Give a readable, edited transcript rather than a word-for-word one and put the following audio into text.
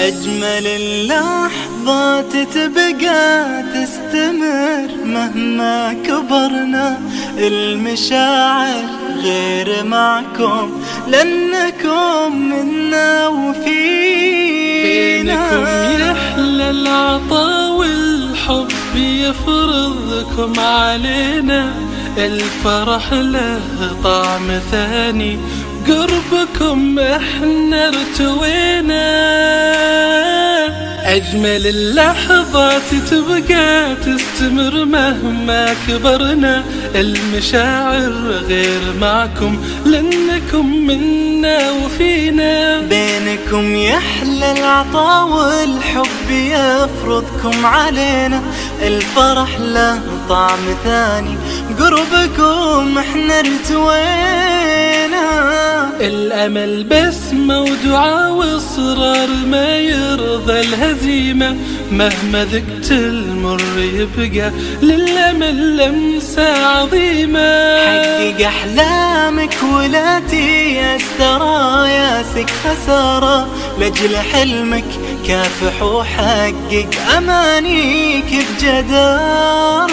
أجمل اللحظات تبقى تستمر مهما كبرنا، المشاعر غير معكم لأنكم منا وفينا. بينكم يحلى العطا والحب يفرضكم علينا، الفرح له طعم ثاني قربكم احنا ارتوينا. أجمل اللحظات تبقى تستمر مهما كبرنا، المشاعر غير معكم لأنكم منا وفينا. بينكم يحلى العطا والحب يفرضكم علينا، الفرح له طعم ثاني قربكم احنا ارتوينا. الأمل بسمة ودعاء وإصرار ما يرضى الهزيمة، مهما ذقت المر يبقى للأمل لمسة عظيمة. حقق أحلامك ولا تيأس، ترى ياسك خسارة، لأجل حلمك كافح وحقق أمانيك بجدارة.